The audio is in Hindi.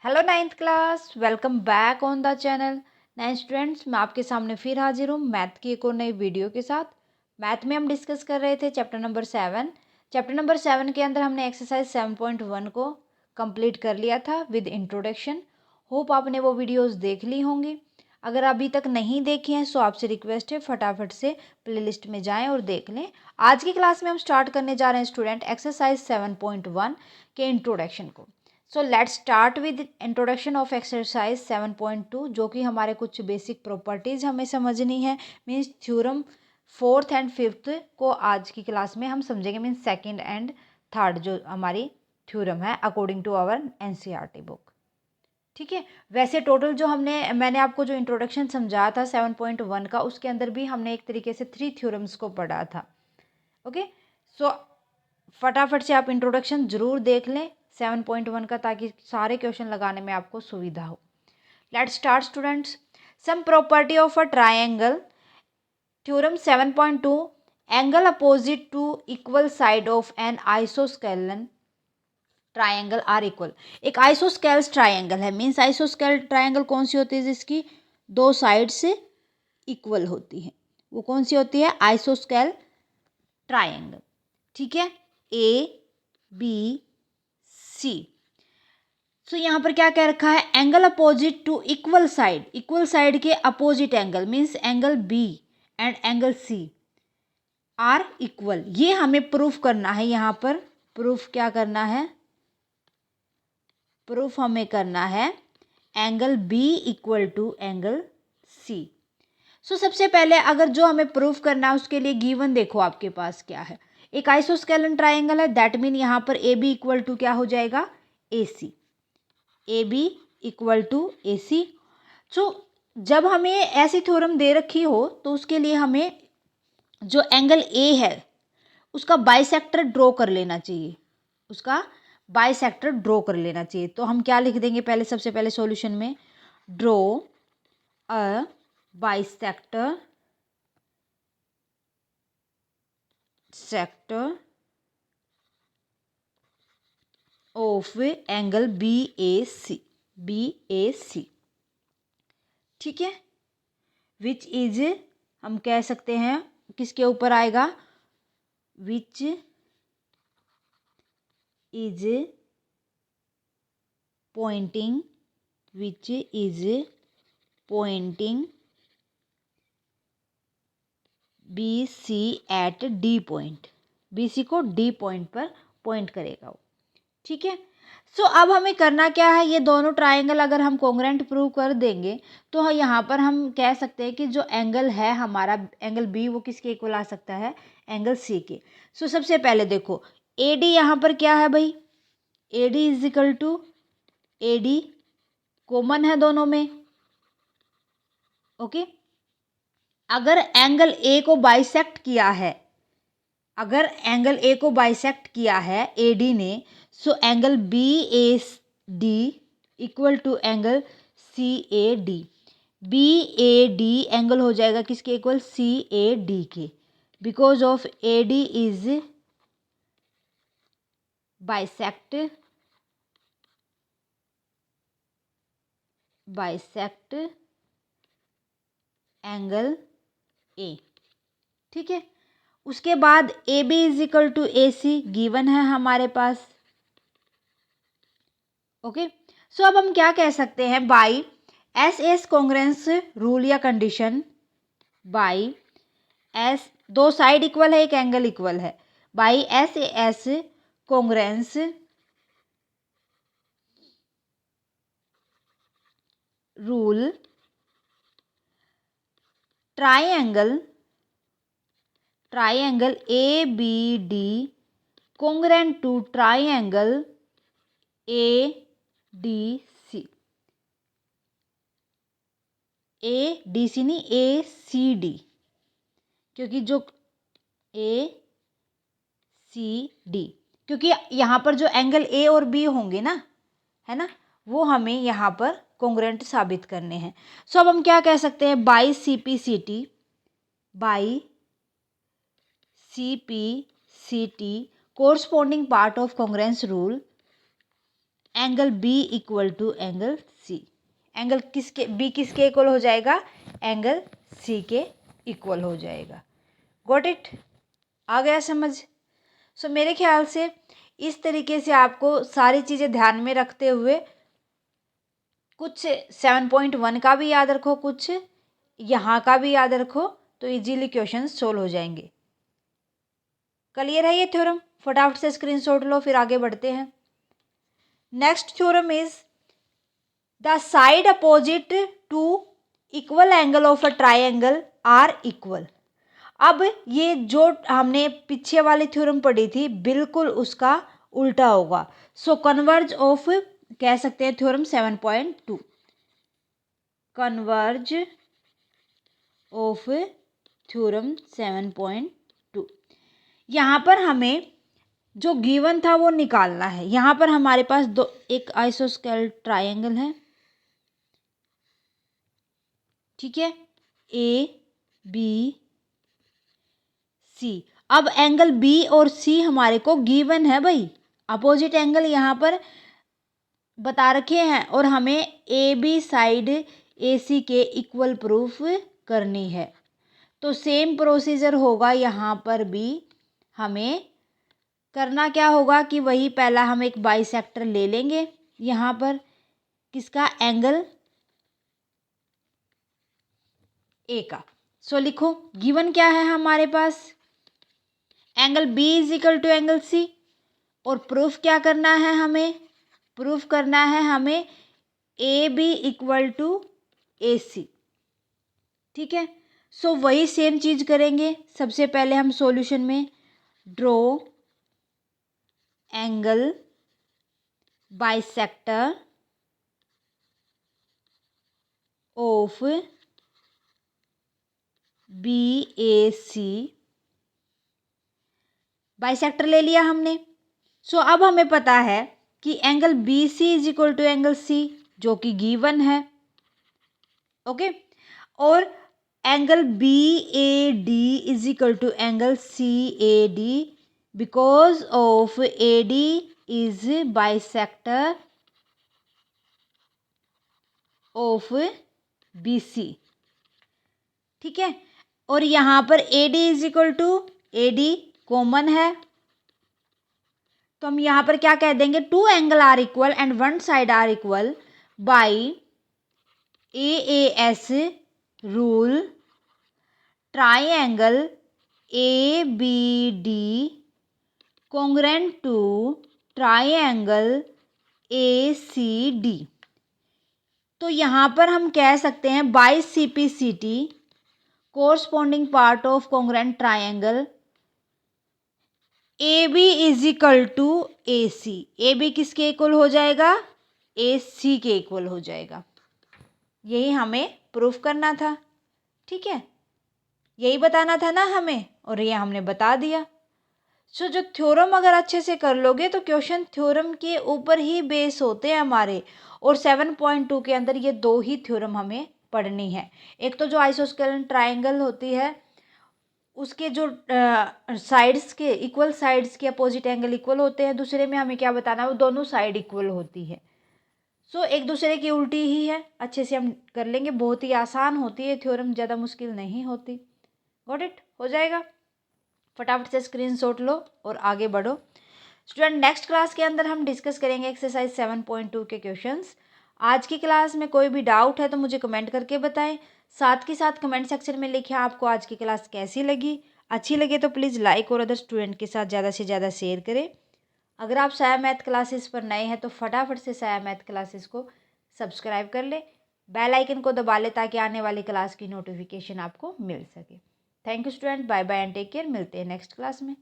Hello ninth class, welcome back on the channel. Ninth students, मैं आपके सामने फिर हाजिर हूँ मैथ की एक और नई वीडियो के साथ। मैथ में हम डिस्कस कर रहे थे चैप्टर नंबर 7। चैप्टर नंबर 7 के अंदर हमने एक्सरसाइज 7.1 को कंप्लीट कर लिया था विद इंट्रोडक्शन। होप आपने वो वीडियोस देख ली होंगी। अगर अभी तक नहीं देखी हैं सो आपसे रिक्वेस्ट है फटाफट से प्लेलिस्ट में जाएं और देख लें। आज की क्लास में हम स्टार्ट करने जा रहे हैं स्टूडेंट एक्सरसाइज 7.1 के इंट्रोडक्शन को। So let's start with introduction of exercise 7.2, जो कि हमारे कुछ बेसिक प्रॉपर्टीज हमें समझनी है। Means theorem 4th and 5th को आज की क्लास में हम समझेंगे। मीन्स 2nd एंड 3rd जो हमारी थ्योरम है according to our NCERT book. ठीक है, वैसे टोटल जो मैंने आपको जो इंट्रोडक्शन समझाया था 7.1 का, उसके अंदर भी हमने एक तरीके से 3 थ्योरम्स को पढ़ा था। ओके, सो फटाफट से आप इंट्रोडक्शन जरूर देख लें 7.1 का, ताकि सारे क्वेश्चन लगाने में आपको सुविधा हो। Let's start students. Some property of a triangle. Theorem 7.2, angle opposite to equal side of an isosceles triangle are equal. एक आइसोस्केल्स ट्रायंगल है। मीन्स आइसोस्केल ट्रायंगल कौन सी होती है? जिसकी दो साइड से इक्वल होती है, वो कौन सी होती है? आइसोस्केल ट्रायंगल। ठीक है, ए बी सी। सो यहाँ पर क्या कह रखा है? Angle opposite to equal side. Equal side के opposite angle means angle B and angle C are equal. ये हमें प्रूफ करना है। यहाँ पर प्रूफ क्या करना है? प्रूफ हमें करना है angle B equal to angle C. So सबसे पहले अगर जो हमें प्रूफ करना है उसके लिए गिवन देखो आपके पास क्या है। एक आइसोस्केलन ट्राइंगल है, दैट मीन यहाँ पर ए बी इक्वल टू क्या हो जाएगा? ए C. A B equal to A सी। सो जब हमें ऐसी थ्योरम दे रखी हो तो उसके लिए हमें जो एंगल ए है उसका बाइसेक्टर ड्रॉ कर लेना चाहिए। उसका बाइसेक्टर ड्रॉ कर लेना चाहिए। तो हम क्या लिख देंगे पहले? सबसे पहले सॉल्यूशन में draw a bisector of angle B A C. B A C, ठीक है, विच इज, हम कह सकते हैं किसके ऊपर आएगा? Which is pointing, which is pointing B C at D point. B C को डी पॉइंट पर पॉइंट करेगा वो। ठीक है, सो अब हमें करना क्या है? ये दोनों ट्राइंगल अगर हम कॉन्ग्रुएंट प्रूव कर देंगे तो यहाँ पर हम कह सकते हैं कि जो एंगल है हमारा एंगल बी, वो किसके इक्वल आ सकता है? एंगल सी के। सो सबसे पहले देखो ए डी यहाँ पर क्या है भाई? A D is equal to A D, common है दोनों में। ओके, अगर एंगल ए को बाइसेक्ट किया है, अगर एंगल ए को बाइसेक्ट किया है ए डी ने, so angle B A D equal to angle C A D. B A D angle हो जाएगा किसके इक्वल? सी ए डी के, because of A D is bisect angle A. ठीक है, उसके बाद A B is equal to A C given है हमारे पास। ओके, सो अब हम क्या कह सकते हैं? By S S congruence rule या कंडीशन, बाई एस, दो साइड इक्वल है एक एंगल इक्वल है, by S S congruence rule triangle A B D congruent to triangle A D C. A D C नहीं, ए सी डी, क्योंकि जो ए सी डी, क्योंकि यहाँ पर जो एंगल ए और बी होंगे ना, है ना, वो हमें यहाँ पर कॉन्ग्रुएंट साबित करने हैं। सो अब हम क्या कह सकते हैं? By C P C T, by C P C T corresponding part of congruence rule angle B equal to angle C. Angle किसके, बी किसके इक्वल हो जाएगा, एंगल सी के इक्वल हो जाएगा। गॉट इट, आ गया समझ। सो मेरे ख्याल से इस तरीके से आपको सारी चीज़ें ध्यान में रखते हुए कुछ 7.1 का भी याद रखो, कुछ यहाँ का भी याद रखो, तो इजीली क्वेश्चन सोल्व हो जाएंगे। क्लियर है ये थ्योरम, फटाफट से स्क्रीनशॉट लो फिर आगे बढ़ते हैं। Next theorem is the side opposite to equal angle of a triangle are equal. अब ये जो हमने पीछे वाली थ्योरम पढ़ी थी बिल्कुल उसका उल्टा होगा। सो कन्वर्ज ऑफ, कह सकते हैं थ्योरम 7.2, कन्वर्ज ऑफ थ्योरम 7.2। यहाँ पर हमें जो गिवन था वो निकालना है। यहाँ पर हमारे पास एक आइसोस्केल ट्राइंगल है, ठीक है, ए बी सी। अब एंगल बी और सी हमारे को गिवन है भाई, अपोजिट एंगल यहाँ पर बता रखे हैं और हमें ए बी साइड ए सी के इक्वल प्रूफ करनी है। तो सेम प्रोसीजर होगा यहाँ पर भी। हमें करना क्या होगा कि वही पहला हम एक बाइसेक्टर ले लेंगे यहाँ पर, किसका, एंगल ए का। सो लिखो गिवन क्या है हमारे पास, angle B is equal to angle C. और प्रूफ क्या करना है हमें, प्रूफ करना है हमें A B equal to A C, ठीक है। सो वही सेम चीज करेंगे। सबसे पहले हम सॉल्यूशन में draw angle bisector of B A C, bisector ले लिया हमने। सो अब हमें पता है कि angle B C is equal to angle C, जो कि गिवन है, ओके। और angle B A D is equal to angle C A D, because of A D is bisector of B C, ठीक है। और यहाँ पर A D is equal to, A D common है, तो हम यहाँ पर क्या कह देंगे, two angle are equal and one side are equal by A S rule, triangle A B D congruent to triangle A C D. तो यहाँ पर हम कह सकते हैं by C P C T corresponding part of congruent triangle A B is equal to A C. A B किसके इक्वल हो जाएगा, ए सी के इक्वल हो जाएगा। यही हमें प्रूफ करना था, ठीक है, यही बताना था ना हमें, और ये हमने बता दिया। सो जो थ्योरम अगर अच्छे से कर लोगे तो क्वेश्चन थ्योरम के ऊपर ही बेस होते हैं हमारे। और 7.2 के अंदर ये दो ही थ्योरम हमें पढ़नी है। एक तो जो आइसोस्केलेन ट्राइंगल होती है उसके जो साइड्स के इक्वल, साइड्स के अपोजिट एंगल इक्वल होते हैं। दूसरे में हमें क्या बताना है, वो दोनों साइड इक्वल होती है। सो एक दूसरे की उल्टी ही है, अच्छे से हम कर लेंगे। बहुत ही आसान होती है थ्योरम, ज़्यादा मुश्किल नहीं होती। गॉट इट, हो जाएगा। फटाफट से स्क्रीनशॉट लो और आगे बढ़ो। स्टूडेंट नेक्स्ट क्लास के अंदर हम डिस्कस करेंगे एक्सरसाइज 7.2 के क्वेश्चंस। आज की क्लास में कोई भी डाउट है तो मुझे कमेंट करके बताएं। साथ के साथ कमेंट सेक्शन में लिखें आपको आज की क्लास कैसी लगी। अच्छी लगे तो प्लीज़ लाइक और अदर स्टूडेंट के साथ ज़्यादा से ज़्यादा शेयर करें। अगर आप साया मैथ क्लासेस पर नए हैं तो फटाफट से साया मैथ क्लासेस को सब्सक्राइब कर ले, बेल आइकन को दबा ले ताकि आने वाली क्लास की नोटिफिकेशन आपको मिल सके। Thank you student, bye bye and take care. मिलते हैं नेक्स्ट क्लास में।